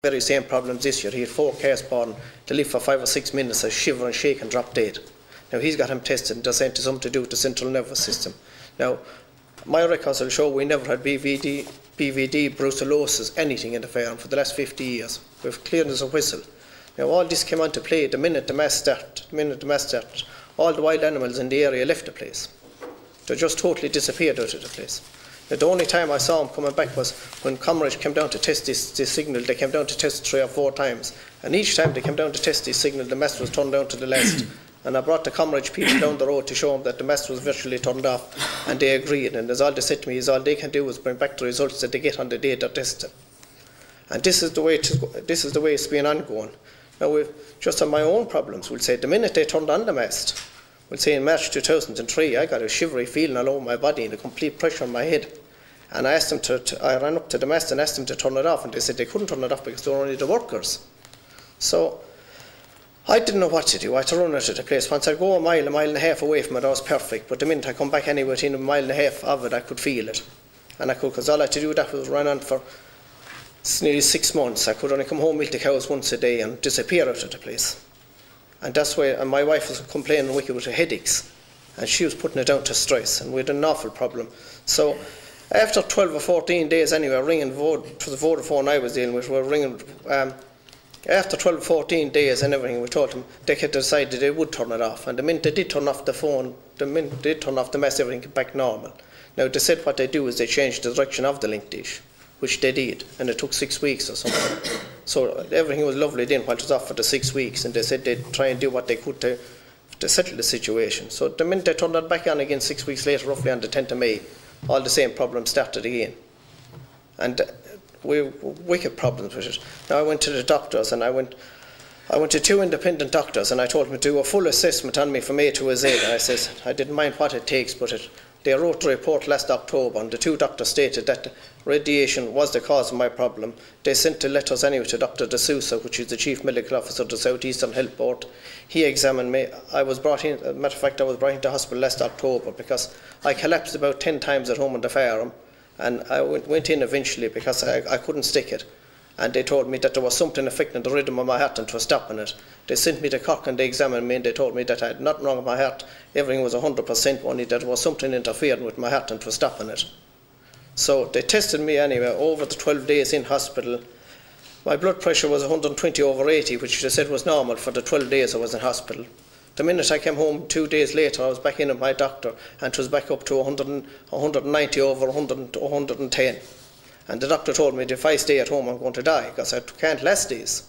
very same problems this year. He had 4 cars born to live for 5 or 6 minutes, a shiver and shake and drop dead. Now he's got him tested and they're saying to something to do with the central nervous system. Now my records will show we never had BVD, brucellosis, anything in the farm for the last 50 years. We've cleared as a whistle. Now all this came on to play the minute the mass started. All the wild animals in the area left the place. They just totally disappeared out of the place. Now, the only time I saw them coming back was when Comrade came down to test this signal. They came down to test 3 or 4 times. And each time they came down to test this signal, the mast was turned down to the last. And I brought the Comrade people down the road to show them that the mast was virtually turned off. And they agreed. And as all they said to me is all they can do is bring back the results that they get on the day they're tested. And this is the way it's been ongoing. Now, we've just on my own problems, we'll say the minute they turned on the mast, we'll say in March 2003, I got a shivery feeling all over my body and a complete pressure on my head. And I asked them I ran up to the mast and asked them to turn it off, and they said they couldn't turn it off because they were only the workers. So I didn't know what to do. I had to run out of the place. Once I go a mile and a half away from it, I was perfect. But the minute I come back anywhere within a mile and a half of it, I could feel it. And I could, because all I had to do that was run on for nearly 6 months. I could only come home, milk the cows once a day and disappear out of the place. And that's why, and my wife was complaining wicked with her headaches, and she was putting it down to stress, and we had an awful problem. So after 12 or 14 days anyway, ringing for the Vodafone I was dealing with, we were ringing, after 12 or 14 days and everything, we told them they had decided they would turn it off. And the minute they did turn off the phone, the minute they did turn off the mess, everything came back normal. Now they said what they do is they changed the direction of the link dish, which they did, and it took 6 weeks or something. So everything was lovely then while it was off for the 6 weeks, and they said they'd try and do what they could to settle the situation. So the minute they turned it back on again 6 weeks later, roughly on the 10th of May, all the same problems started again. And we wicked problems with it. Now I went to the doctors, and I went to 2 independent doctors, and I told them to do a full assessment on me from A to Z, and I said I didn't mind what it takes, but they wrote the report last October, and the 2 doctors stated that radiation was the cause of my problem. They sent the letters anyway to Dr. De Sousa, which is the Chief Medical Officer of the South Eastern Health Board. He examined me. I was brought in, as a matter of fact, I was brought into hospital last October because I collapsed about 10 times at home on the farm, and I went in eventually because I couldn't stick it. And they told me that there was something affecting the rhythm of my heart and was stopping it. They sent me to Cork and they examined me, and they told me that I had nothing wrong with my heart. Everything was 100%, only that there was something interfering with my heart and was stopping it. So they tested me anyway over the 12 days in hospital. My blood pressure was 120/80, which they said was normal for the 12 days I was in hospital. The minute I came home 2 days later, I was back in with my doctor, and it was back up to 190/110. And the doctor told me that if I stay at home, I'm going to die, because I can't last these.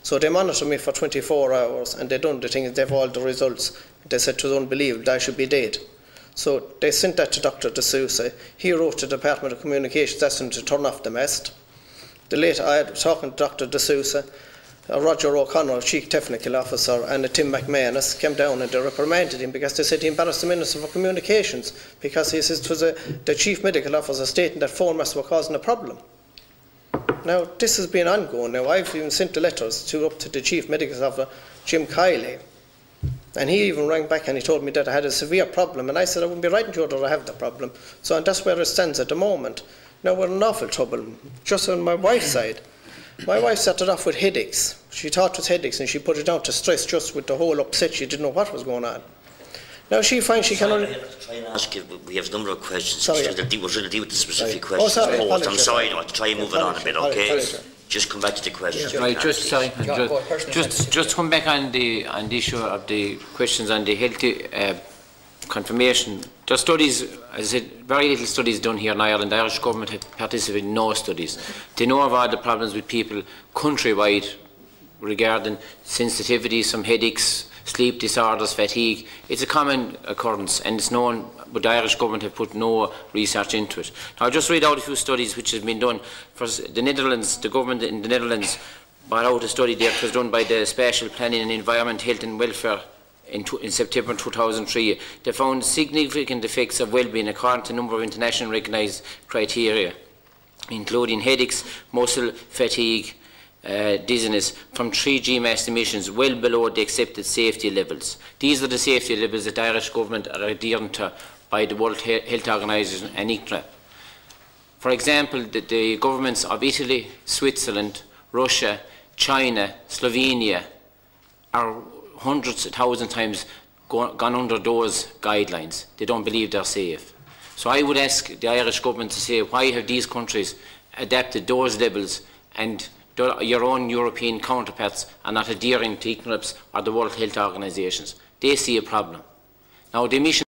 So they monitored me for 24 hours, and they done the things, they've all the results. They said it was unbelievable, I should be dead. So they sent that to Dr. De Sousa. He wrote to the Department of Communications, asking them to turn off the mast. I was talking to Dr. De Sousa, Roger O'Connor, Chief Technical Officer, and Tim McManus came down, and they reprimanded him because they said he embarrassed the Minister for Communications, because he says it was the Chief Medical Officer stating that phone masts were causing a problem. Now, this has been ongoing. Now, I've even sent the letters up to the Chief Medical Officer, Jim Kiley, and he even rang back and he told me that I had a severe problem, and I said I wouldn't be writing to you that I have the problem. So, and that's where it stands at the moment. Now, we're in awful trouble, just on my wife's side. My wife started off with headaches. She thought it was headaches, and she put it down to stress just with the whole upset. She didn't know what was going on. Now she finds she can only... I have to try and ask you, we have a number of questions. Sorry, we're going to deal with the specific sorry. questions. Oh, sorry, I'm sorry, I'll try and move it on a bit, okay? Just come back to the questions. Right, just come back on the issue of the questions on the healthy confirmation. There are studies, as I said, very little studies done here in Ireland. The Irish government have participated in no studies. They know of all the problems with people countrywide regarding sensitivity, some headaches, sleep disorders, fatigue. It's a common occurrence, and it's known, but the Irish government have put no research into it. Now, I'll just read out a few studies which have been done. For the Netherlands, the government in the Netherlands brought out a study there that was done by the Spatial Planning and Environment, Health and Welfare in September 2003. They found significant effects of well-being according to a number of internationally recognised criteria, including headaches, muscle fatigue, dizziness, from 3 GMAS emissions well below the accepted safety levels. These are the safety levels that the Irish government are adhering to by the World Health Organization and ICRA. For example, the governments of Italy, Switzerland, Russia, China, Slovenia are hundreds of thousands of times gone under those guidelines. They don't believe they're safe. So I would ask the Irish government to say, why have these countries adapted those levels and your own European counterparts are not adhering to ICNIRPs or the World Health Organizations? They see a problem. Now, the emissions